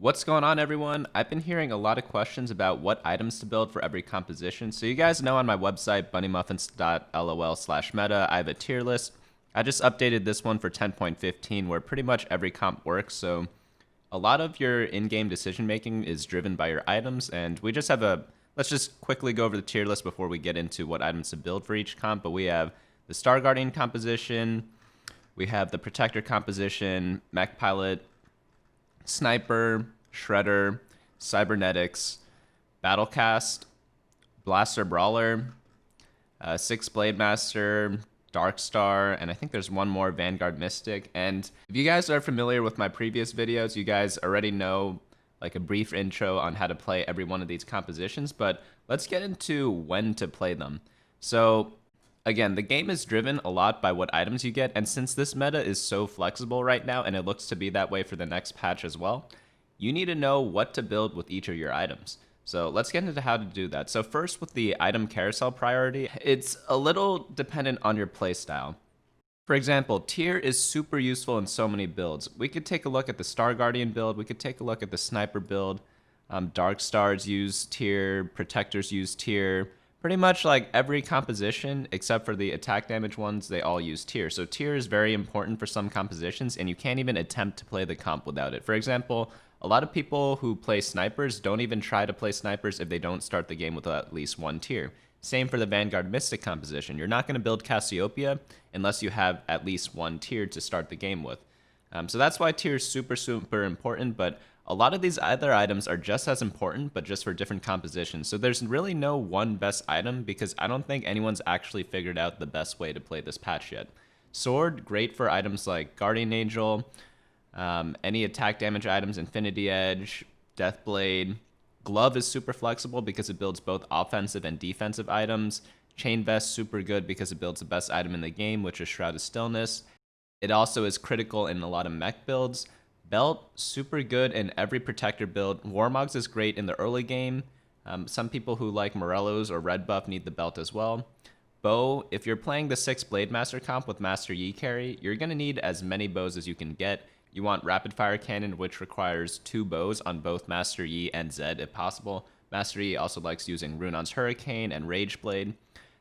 What's going on, everyone? I've been hearing a lot of questions about what items to build for every composition. So you guys know on my website, BunnyMuffins.lol/meta, I have a tier list. I just updated this one for 10.15 where pretty much every comp works. So a lot of your in-game decision making is driven by your items, and we just have let's just quickly go over the tier list before we get into what items to build for each comp. But we have the Star Guardian composition, we have the Protector composition, Mech Pilot, Sniper, Shredder, Cybernetics, Battlecast, Blaster Brawler, 6 Blademaster, Darkstar, and I think there's one more, Vanguard Mystic. And if you guys are familiar with my previous videos, you guys already know like a brief intro on how to play every one of these compositions, but let's get into when to play them. So again, the game is driven a lot by what items you get, and since this meta is so flexible right now, and it looks to be that way for the next patch as well, you need to know what to build with each of your items. So let's get into how to do that. So first, with the item carousel priority, it's a little dependent on your playstyle. For example, tier is super useful in so many builds. We could take a look at the Star Guardian build, we could take a look at the Sniper build, Dark Stars use tier, Protectors use tier. Pretty much like every composition, except for the attack damage ones, they all use tier. So tier is very important for some compositions, and you can't even attempt to play the comp without it. For example, a lot of people who play snipers don't even try to play snipers if they don't start the game with at least one tier. Same for the Vanguard Mystic composition. You're not going to build Cassiopeia unless you have at least one tier to start the game with. So that's why tier is super, super important, but a lot of these other items are just as important, but just for different compositions. So there's really no one best item because I don't think anyone's actually figured out the best way to play this patch yet. Sword, great for items like Guardian Angel, any attack damage items, Infinity Edge, Deathblade. Glove is super flexible because it builds both offensive and defensive items. Chain Vest, super good because it builds the best item in the game, which is Shroud of Stillness. It also is critical in a lot of mech builds. Belt, super good in every Protector build. Warmogs is great in the early game. Some people who like Morellos or Red Buff need the belt as well. Bow, if you're playing the 6 Blademaster comp with Master Yi carry, you're going to need as many bows as you can get. You want Rapid Fire Cannon, which requires 2 bows on both Master Yi and Zed if possible. Master Yi also likes using Runon's Hurricane and Rage Blade.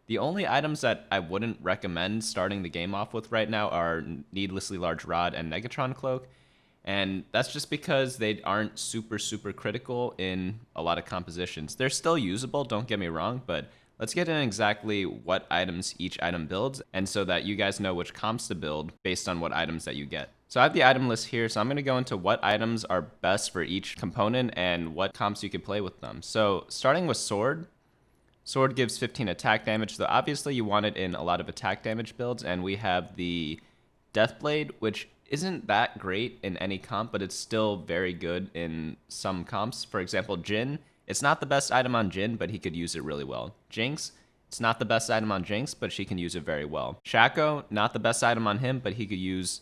The only items that I wouldn't recommend starting the game off with right now are Needlessly Large Rod and Negatron Cloak. And that's just because they aren't super, super critical in a lot of compositions. They're still usable, don't get me wrong, but let's get in exactly what items each item builds, and so that you guys know which comps to build based on what items that you get. So I have the item list here, so I'm going to go into what items are best for each component and what comps you could play with them. So starting with Sword. Sword gives 15 attack damage, so obviously you want it in a lot of attack damage builds, and we have the Deathblade, which isn't that great in any comp, but it's still very good in some comps. For example, Jin, it's not the best item on Jin, but he could use it really well. Jinx, it's not the best item on Jinx, but she can use it very well. Shaco, not the best item on him, but he could use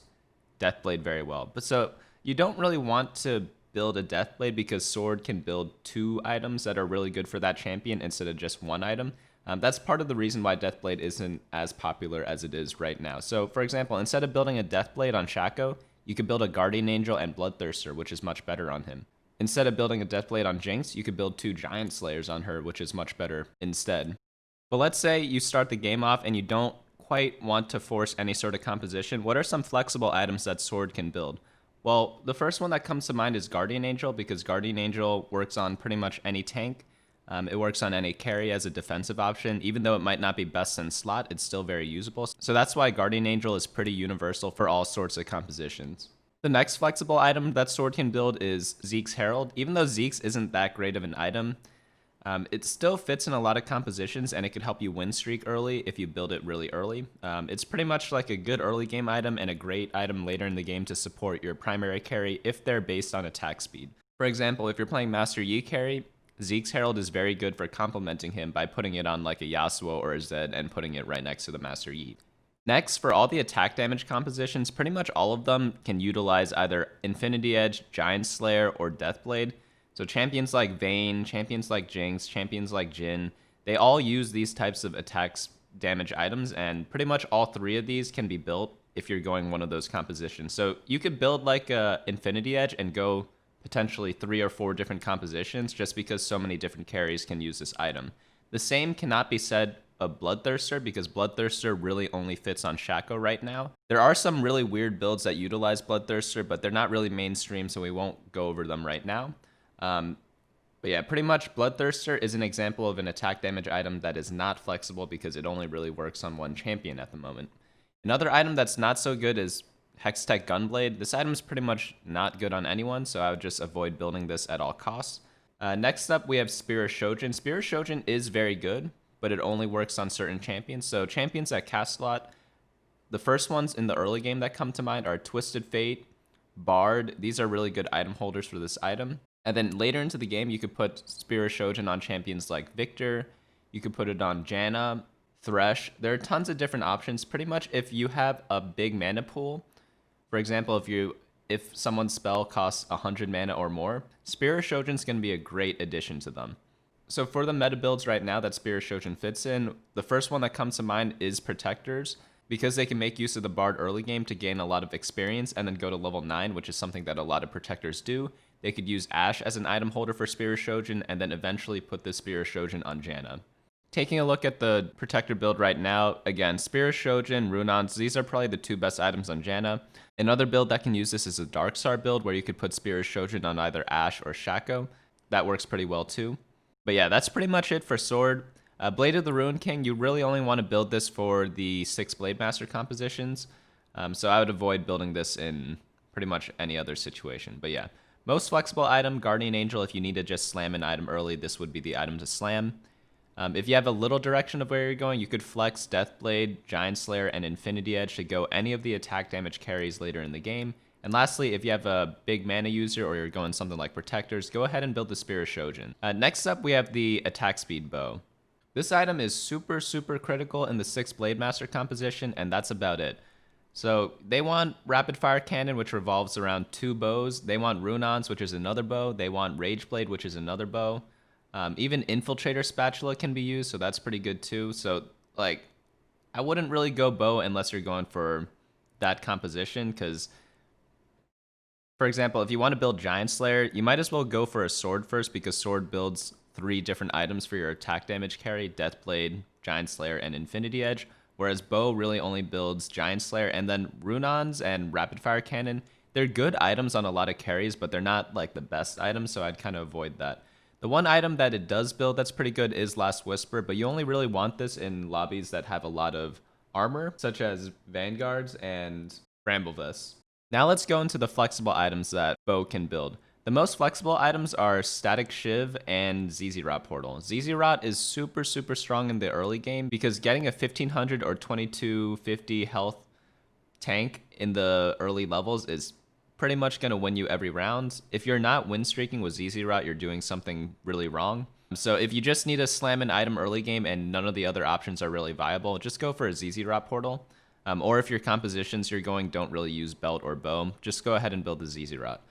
Deathblade very well. But so you don't really want to build a Deathblade because Sword can build 2 items that are really good for that champion instead of just 1 item. That's part of the reason why Deathblade isn't as popular as it is right now. So, for example, instead of building a Deathblade on Shaco, you could build a Guardian Angel and Bloodthirster, which is much better on him. Instead of building a Deathblade on Jinx, you could build 2 Giant Slayers on her, which is much better instead. But let's say you start the game off and you don't quite want to force any sort of composition. What are some flexible items that Sword can build? Well, the first one that comes to mind is Guardian Angel, because Guardian Angel works on pretty much any tank. It works on any carry as a defensive option. Even though it might not be best in slot, it's still very usable. So that's why Guardian Angel is pretty universal for all sorts of compositions. The next flexible item that Sword can build is Zeke's Herald. Even though Zeke's isn't that great of an item, it still fits in a lot of compositions, and it could help you win streak early if you build it really early. It's pretty much like a good early game item and a great item later in the game to support your primary carry if they're based on attack speed. For example, if you're playing Master Yi carry, Zeke's Herald is very good for complementing him by putting it on like a Yasuo or a Zed and putting it right next to the Master Yi. Next, for all the attack damage compositions, pretty much all of them can utilize either Infinity Edge, Giant Slayer, or Deathblade. So champions like Vayne, champions like Jinx, champions like Jin, they all use these types of attacks damage items, and pretty much all 3 of these can be built if you're going one of those compositions. So you could build like a Infinity Edge and go potentially 3 or 4 different compositions just because so many different carries can use this item. The same cannot be said of Bloodthirster because Bloodthirster really only fits on Shaco right now. There are some really weird builds that utilize Bloodthirster, but they're not really mainstream, so we won't go over them right now. But yeah, pretty much Bloodthirster is an example of an attack damage item that is not flexible because it only really works on one champion at the moment. Another item that's not so good is Hextech Gunblade. This item is pretty much not good on anyone, so I would just avoid building this at all costs. Next up, we have Spear of Shojin. Spear of Shojin is very good, but it only works on certain champions. So champions that cast slot, the first ones in the early game that come to mind are Twisted Fate, Bard. These are really good item holders for this item. And then later into the game, you could put Spear of Shojin on champions like Victor. You could put it on Janna, Thresh. There are tons of different options. Pretty much if you have a big mana pool, for example, if someone's spell costs 100 mana or more, Spear of Shojin is going to be a great addition to them. So for the meta builds right now that Spear of Shojin fits in, the first one that comes to mind is Protectors, because they can make use of the Bard early game to gain a lot of experience and then go to level 9, which is something that a lot of Protectors do. They could use Ashe as an item holder for Spear of Shojin and then eventually put the Spear of Shojin on Janna. Taking a look at the Protector build right now, again, Spear of Shojin, Runons, these are probably the 2 best items on Janna. Another build that can use this is a Darkstar build where you could put Spear of Shojin on either Ashe or Shaco. That works pretty well too. But yeah, that's pretty much it for Sword. Blade of the Ruin King, you really only want to build this for the 6 Blademaster compositions. So I would avoid building this in pretty much any other situation. But yeah, most flexible item, Guardian Angel. If you need to just slam an item early, this would be the item to slam. If you have a little direction of where you're going, you could flex Deathblade, Giant Slayer, and Infinity Edge to go any of the attack damage carries later in the game. And lastly, if you have a big mana user or you're going something like Protectors, go ahead and build the Spear of Shojin. Next up, we have the Attack Speed Bow. This item is super, super critical in the 6 Blademaster composition, and that's about it. So they want Rapid Fire Cannon, which revolves around 2 bows. They want Runons, which is another bow. They want Rageblade, which is another bow. Even Infiltrator Spatula can be used, so that's pretty good too. So, like, I wouldn't really go bow unless you're going for that composition, because, for example, if you want to build Giant Slayer, you might as well go for a sword first, because sword builds 3 different items for your attack damage carry: Deathblade, Giant Slayer, and Infinity Edge. Whereas bow really only builds Giant Slayer, and then Runons and Rapid Fire Cannon, they're good items on a lot of carries, but they're not like the best items, so I'd kind of avoid that. The one item that it does build that's pretty good is Last Whisper, but you only really want this in lobbies that have a lot of armor, such as Vanguards and Bramblevests. Now let's go into the flexible items that bow can build. The most flexible items are Static Shiv and ZZ Rot Portal. ZZ Rot is super, super strong in the early game because getting a 1500 or 2250 health tank in the early levels is pretty much going to win you every round. If you're not win streaking with ZZ Rot, you're doing something really wrong. So if you just need to slam an item early game and none of the other options are really viable, just go for a ZZ Rot Portal. Or if your compositions you're going don't really use belt or bow, just go ahead and build the ZZ Rot.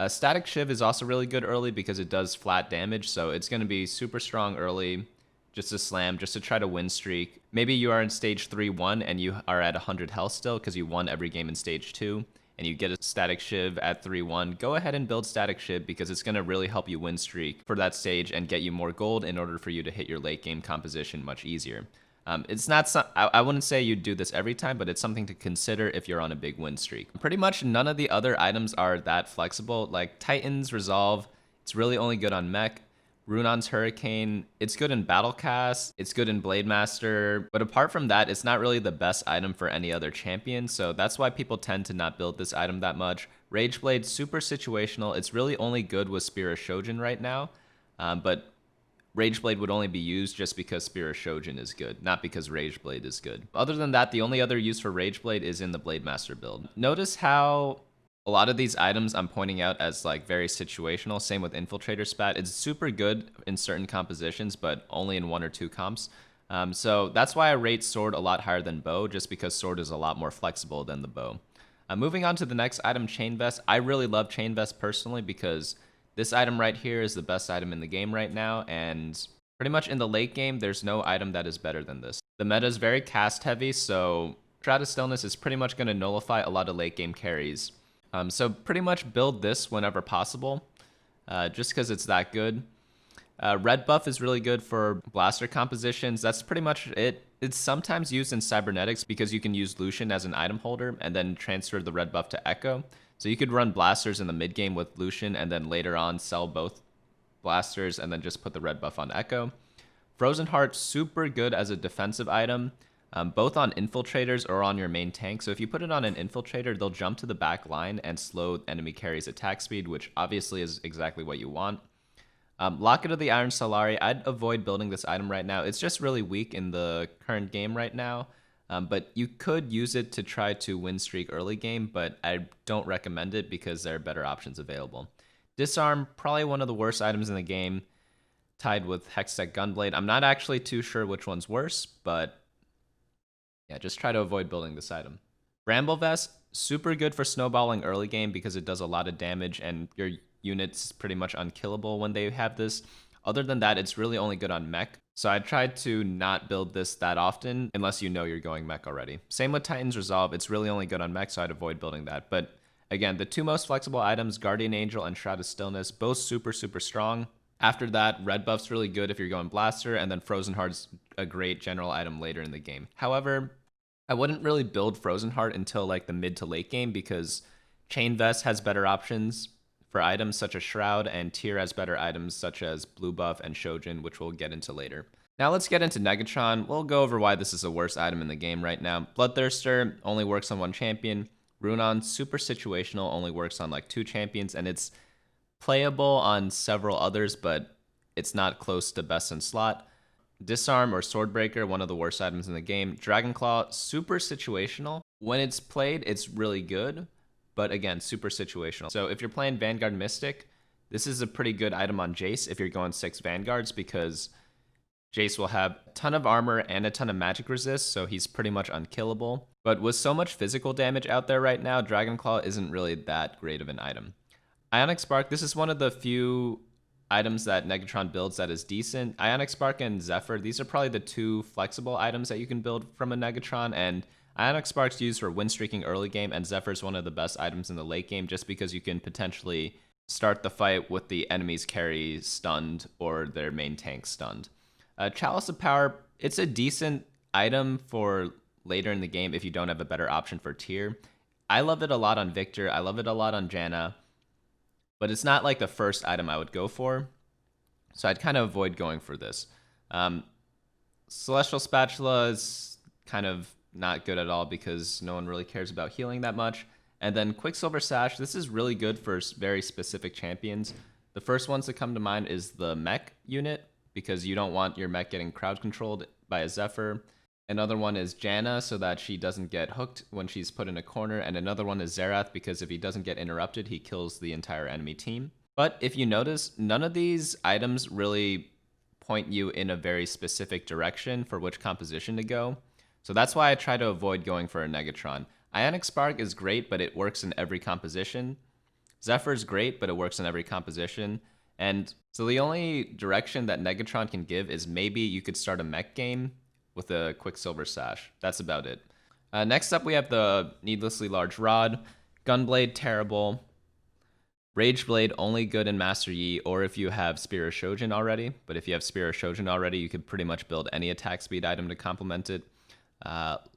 Static Shiv is also really good early because it does flat damage, so it's going to be super strong early, just to slam, just to try to win streak. Maybe you are in stage 3-1 and you are at 100 health still because you won every game in stage 2. And you get a Static Shiv at 3-1, go ahead and build Static Shiv because it's going to really help you win streak for that stage and get you more gold in order for you to hit your late game composition much easier. It's not I wouldn't say you'd do this every time, but it's something to consider if you're on a big win streak. Pretty much none of the other items are that flexible. Like Titan's Resolve, it's really only good on Mech. Runon's Hurricane, it's good in Battlecast, it's good in Blademaster, but apart from that, it's not really the best item for any other champion, so that's why people tend to not build this item that much. Rageblade, super situational, it's really only good with Spear of Shojin right now, but Rageblade would only be used just because Spear of Shojin is good, not because Rageblade is good. Other than that, the only other use for Rageblade is in the Blademaster build. Notice how a lot of these items I'm pointing out as like very situational. Same with Infiltrator Spat. It's super good in certain compositions, but only in 1 or 2 comps. So that's why I rate Sword a lot higher than Bow, just because Sword is a lot more flexible than the Bow. Moving on to the next item, Chain Vest. I really love Chain Vest personally because this item right here is the best item in the game right now, and pretty much in the late game, there's no item that is better than this. The meta is very cast heavy, so Shroud of Stillness is pretty much going to nullify a lot of late game carries. So pretty much build this whenever possible. just because it's that good. Red buff is really good for blaster compositions. That's pretty much it. It's sometimes used in Cybernetics because you can use Lucian as an item holder and then transfer the red buff to Echo. So you could run blasters in the mid game with Lucian and then later on sell both blasters and then just put the red buff on Echo. Frozen Heart, super good as a defensive item, both on infiltrators or on your main tank. So if you put it on an infiltrator, they'll jump to the back line and slow enemy carries attack speed, which obviously is exactly what you want. Locket of the Iron Solari, I'd avoid building this item right now. It's just really weak in the current game right now, but you could use it to try to win streak early game, but I don't recommend it because there are better options available. Disarm, probably one of the worst items in the game, tied with Hextech Gunblade. I'm not actually too sure which one's worse, but yeah, just try to avoid building this item. Bramble Vest, super good for snowballing early game because it does a lot of damage and your unit's pretty much unkillable when they have this. Other than that, it's really only good on mech. So I tried to not build this that often unless you know you're going mech already. Same with Titan's Resolve. It's really only good on mech, so I'd avoid building that. But again, the two most flexible items, Guardian Angel and Shroud of Stillness, both super, super strong. After that, red buff's really good if you're going blaster, and then Frozen Heart's a great general item later in the game. However, I wouldn't really build Frozen Heart until like the mid to late game because Chain Vest has better options for items such as Shroud, and Tyr has better items such as Blue Buff and Shojin, which we'll get into later. Now let's get into Negatron. We'll go over why this is the worst item in the game right now. Bloodthirster only works on one champion. Runon, super situational, only works on like 2 champions, and it's playable on several others, but it's not close to best in slot. Disarm or Swordbreaker, one of the worst items in the game. Dragonclaw, super situational. When it's played, it's really good, but again, super situational. So if you're playing Vanguard Mystic, this is a pretty good item on Jace if you're going 6 Vanguards because Jace will have a ton of armor and a ton of magic resist, so he's pretty much unkillable. But with so much physical damage out there right now, Dragonclaw isn't really that great of an item. Ionic Spark, this is one of the few items that Negatron builds that is decent. Ionic Spark and Zephyr, these are probably the 2 flexible items that you can build from a Negatron, and Ionic Spark's used for win streaking early game, and Zephyr's one of the best items in the late game just because you can potentially start the fight with the enemy's carry stunned or their main tank stunned. Chalice of Power, it's a decent item for later in the game if you don't have a better option for Tyr. I love it a lot on Victor, I love it a lot on Janna, but it's not like the first item I would go for, so I'd kind of avoid going for this. Celestial Spatula is kind of not good at all because no one really cares about healing that much. And then Quicksilver Sash, this is really good for very specific champions. The first ones that come to mind is the mech unit, because you don't want your mech getting crowd controlled by a Zephyr. Another one is Janna, so that she doesn't get hooked when she's put in a corner. And another one is Xerath, because if he doesn't get interrupted, he kills the entire enemy team. But if you notice, none of these items really point you in a very specific direction for which composition to go. So that's why I try to avoid going for a Negatron. Ionic Spark is great, but it works in every composition. Zephyr is great, but it works in every composition. And so the only direction that Negatron can give is maybe you could start a mech game with a Quicksilver Sash. That's about it. Next up, we have the Needlessly Large Rod. Gunblade, terrible. Rageblade, only good in Master Yi, or if you have Spear of Shojin already. But if you have Spear of Shojin already, you could pretty much build any attack speed item to complement it.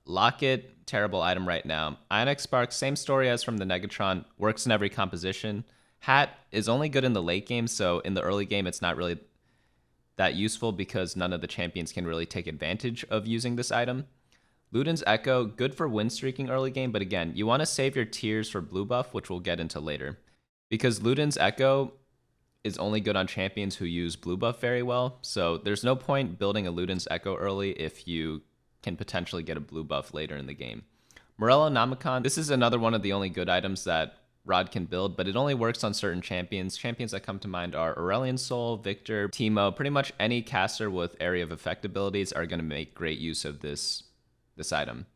Locket, terrible item right now. Ionic Spark, same story as from the Negatron, works in every composition. Hat is only good in the late game, so in the early game it's not really that useful because none of the champions can really take advantage of using this item. Luden's Echo, good for win streaking early game, but again, you want to save your tiers for blue buff, which we'll get into later. Because Luden's Echo is only good on champions who use blue buff very well, so there's no point building a Luden's Echo early if you can potentially get a blue buff later in the game. Morello Namicon, this is another one of the only good items that Rod can build, but it only works on certain champions. Champions that come to mind are Aurelion Sol, Victor, Teemo. Pretty much any caster with area of effect abilities are going to make great use of this item.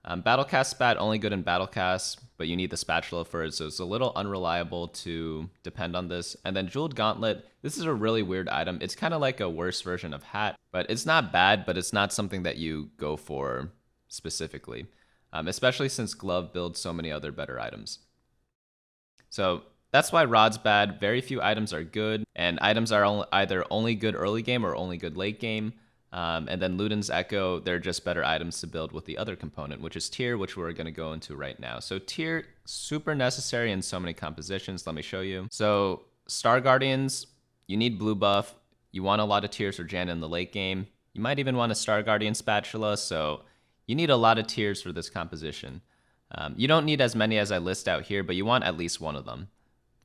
Battlecast Spat, only good in Battlecast, but you need the spatula for it, so it's a little unreliable to depend on this. And then Jeweled Gauntlet, this is a really weird item. It's kind of like a worse version of Hat, but it's not bad, but it's not something that you go for specifically, especially since Glove builds so many other better items. So That's why Rod's bad. Very few items are good, and items are either only good early game or only good late game. And then Luden's Echo, they're just better items to build with the other component, which is Tier, which we're going to go into right now. So Tier, super necessary in so many compositions. Let me show you. So Star Guardians, you need blue buff. You want a lot of tiers for Janna in the late game. You might even want a Star Guardian Spatula, so you need a lot of tiers for this composition. You don't need as many as I list out here, but you want at least one of them,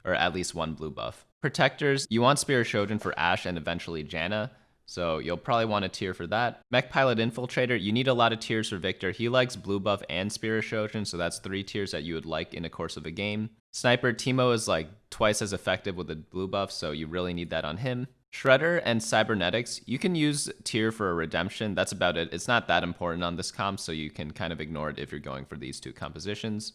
or at least one blue buff. Protectors, you want Spirit Shogun for Ashe and eventually Janna, so you'll probably want a tier for that. Mech Pilot Infiltrator, you need a lot of tiers for Victor. He likes blue buff and Spirit Shogun, so that's 3 tiers that you would like in the course of a game. Sniper, Teemo is like twice as effective with a blue buff, so you really need that on him. Shredder and Cybernetics, you can use tier for a redemption. That's about it. It's not that important on this comp, so you can kind of ignore it if you're going for these 2 compositions.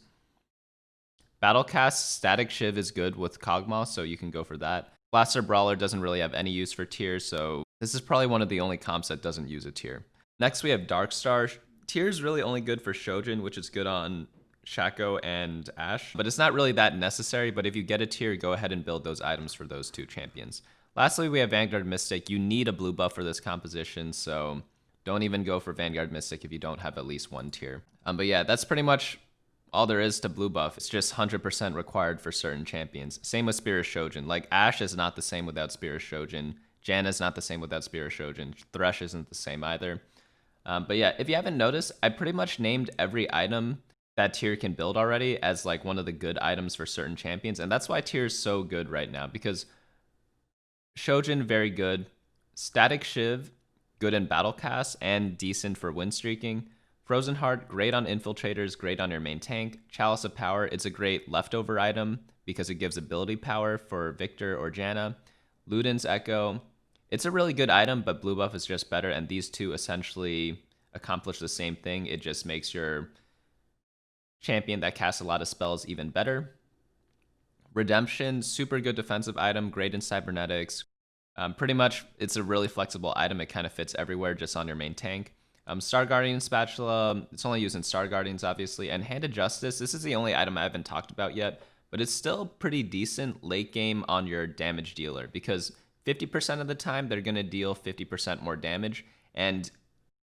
Battlecast, Static Shiv is good with Kog'Maw, so you can go for that. Blaster Brawler doesn't really have any use for tiers, so this is probably one of the only comps that doesn't use a tier. Next, we have Darkstar. Tier is really only good for Shojin, which is good on Shaco and Ashe, but it's not really that necessary, but if you get a tier, go ahead and build those items for those 2 champions. Lastly, we have Vanguard Mystic. You need a blue buff for this composition, so don't even go for Vanguard Mystic if you don't have at least 1 tier. But yeah, that's pretty much all there is to blue buff. It's just 100% required for certain champions. Same with Spirit Shogun. Like, Ashe is not the same without Spirit Shogun. Janna is not the same without Spirit Shogun. Thresh isn't the same either. But yeah, if you haven't noticed, I pretty much named every item that tier can build already as like one of the good items for certain champions. And that's why tier is so good right now, because Shojin, very good. Static Shiv, good in Battlecast and decent for win streaking. Frozen Heart, great on infiltrators, great on your main tank. Chalice of Power, it's a great leftover item because it gives ability power for Victor or Janna. Luden's Echo, it's a really good item, but blue buff is just better, and these 2 essentially accomplish the same thing. It just makes your champion that casts a lot of spells even better. Redemption, super good defensive item, great in Cybernetics. Pretty much, it's a really flexible item. It kind of fits everywhere just on your main tank. Star Guardian Spatula, it's only used in Star Guardians, obviously. And Hand of Justice, this is the only item I haven't talked about yet, but it's still pretty decent late game on your damage dealer, because 50% of the time, they're going to deal 50% more damage. And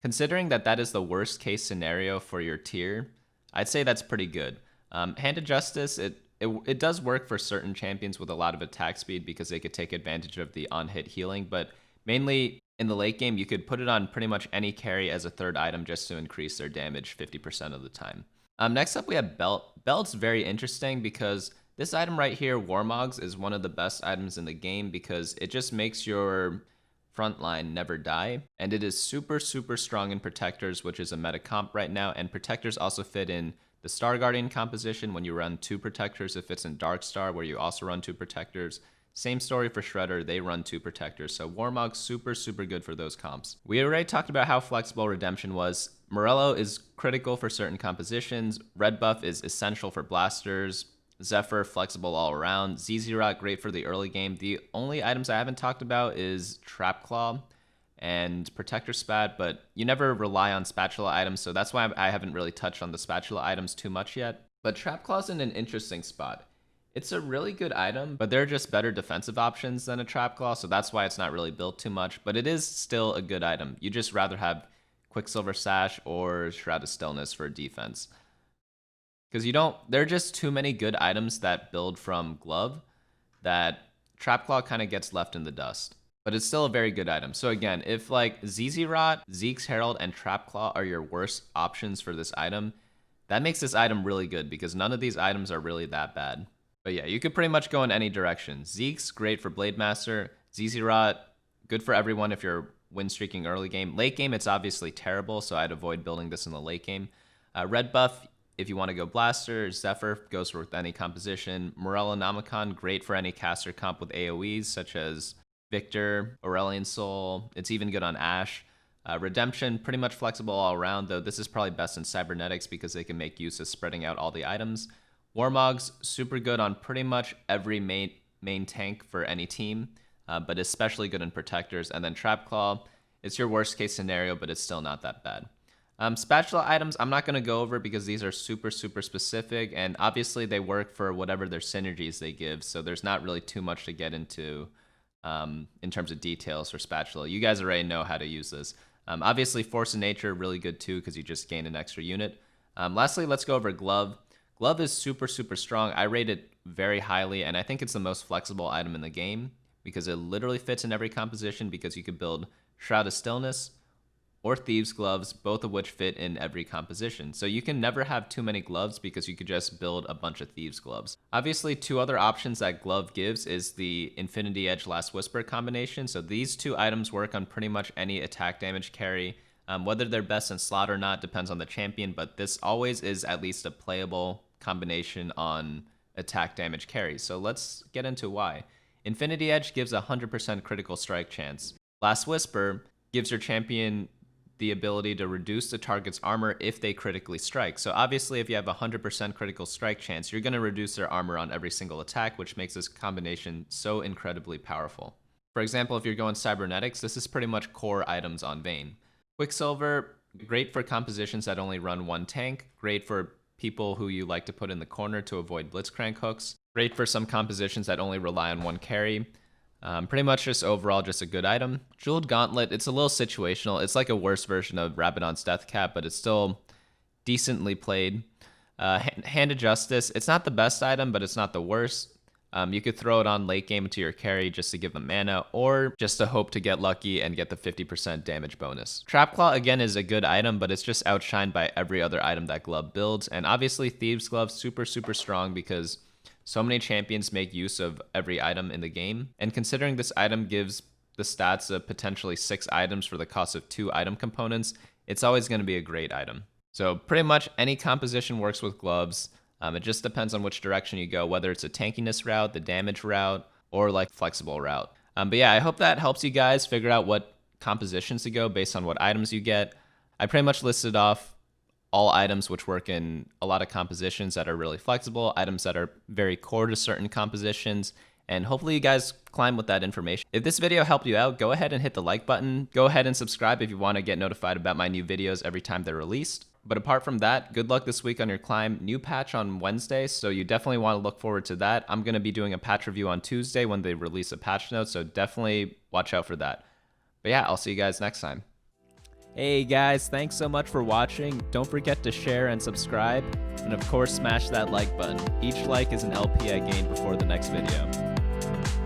considering that that is the worst case scenario for your tier, I'd say that's pretty good. Hand of Justice, it does work for certain champions with a lot of attack speed because they could take advantage of the on-hit healing, but mainly in the late game, you could put it on pretty much any carry as a 3rd item just to increase their damage 50% of the time. Next up, we have Belt. Belt's very interesting because this item right here, Warmogs, is one of the best items in the game because it just makes your front line never die, and it is super, super strong in Protectors, which is a meta comp right now, and Protectors also fit in the Star Guardian composition. When you run 2 Protectors, it fits in Darkstar, where you also run 2 Protectors. Same story for Shredder, they run 2 Protectors, so Warmog, super, super good for those comps. We already talked about how flexible Redemption was. Morello is critical for certain compositions. Red buff is essential for blasters. Zephyr, flexible all around. Zz'Rot, great for the early game. The only items I haven't talked about is Trap Claw and Protector Spat, but you never rely on Spatula items, so that's why I haven't really touched on the Spatula items too much yet. But Trap Claw's in an interesting spot. It's a really good item, but they're just better defensive options than a Trap Claw, so that's why it's not really built too much, but it is still a good item. You just rather have Quicksilver Sash or Shroud of Stillness for defense. Because there are just too many good items that build from Glove that Trap Claw kind of gets left in the dust. But it's still a very good item. So again, if like Zz'Rot, Zeke's Herald, and Trap Claw are your worst options for this item, that makes this item really good because none of these items are really that bad. But yeah, you could pretty much go in any direction. Zeke's great for Blademaster. Zz'Rot, good for everyone if you're win streaking early game. Late game, it's obviously terrible, so I'd avoid building this in the late game. Red buff, if you want to go Blaster. Zephyr goes with any composition. Morello Nomicon, great for any caster comp with AoEs, such as Victor, Aurelion Soul. It's even good on Ashe. Redemption, pretty much flexible all around, though this is probably best in Cybernetics because they can make use of spreading out all the items. Warmogs, super good on pretty much every main tank for any team, but especially good in Protectors. And then Trap Claw, it's your worst case scenario, but it's still not that bad. Spatula items, I'm not going to go over because these are super specific, and obviously they work for whatever their synergies they give, so there's not really too much to get into in terms of details for spatula. You guys already know how to use this. Obviously, Force of Nature, really good too because you just gain an extra unit. Lastly, let's go over Glove. Glove is super strong. I rate it very highly, and I think it's the most flexible item in the game because it literally fits in every composition because you could build Shroud of Stillness or Thieves' Gloves, both of which fit in every composition. So you can never have too many gloves because you could just build a bunch of Thieves' Gloves. Obviously, two other options that Glove gives is the Infinity Edge Last Whisper combination. So these two items work on pretty much any attack damage carry. Whether they're best in slot or not depends on the champion, but this always is at least a playable combination on attack damage carry. So let's get into why. Infinity Edge gives a 100% critical strike chance. Last Whisper gives your champion the ability to reduce the target's armor if they critically strike. So obviously if you have a 100% critical strike chance, you're going to reduce their armor on every single attack, which makes this combination so incredibly powerful. For example, if you're going Cybernetics, this is pretty much core items on Vayne. Quicksilver, great for compositions that only run one tank, great for people who you like to put in the corner to avoid Blitzcrank hooks, great for some compositions that only rely on one carry. Pretty much just overall just a good item. Jeweled Gauntlet, it's a little situational. It's like a worse version of Rabadon's Death Cap, but it's still decently played. Hand of Justice, it's not the best item, but it's not the worst. You could throw it on late game to your carry just to give them mana, or just to hope to get lucky and get the 50% damage bonus. Trapclaw, again, is a good item, but it's just outshined by every other item that Glove builds. And obviously, Thieves' Glove, super strong because so many champions make use of every item in the game, and considering this item gives the stats of potentially 6 items for the cost of 2 item components, it's always going to be a great item. So pretty much any composition works with gloves. It just depends on which direction you go, whether it's a tankiness route, the damage route, or like flexible route. But yeah, I hope that helps you guys figure out what compositions to go based on what items you get. I pretty much listed off all items which work in a lot of compositions that are really flexible, items that are very core to certain compositions, and hopefully you guys climb with that information. If this video helped you out, go ahead and hit the like button. Go ahead and subscribe if you want to get notified about my new videos every time they're released. But apart from that, good luck this week on your climb. New patch on Wednesday, so you definitely want to look forward to that. I'm going to be doing a patch review on Tuesday when they release a patch note, so definitely watch out for that. But yeah, I'll see you guys next time. Hey guys, thanks so much for watching. Don't forget to share and subscribe, and of course smash that like button. Each like is an LP I gain before the next video.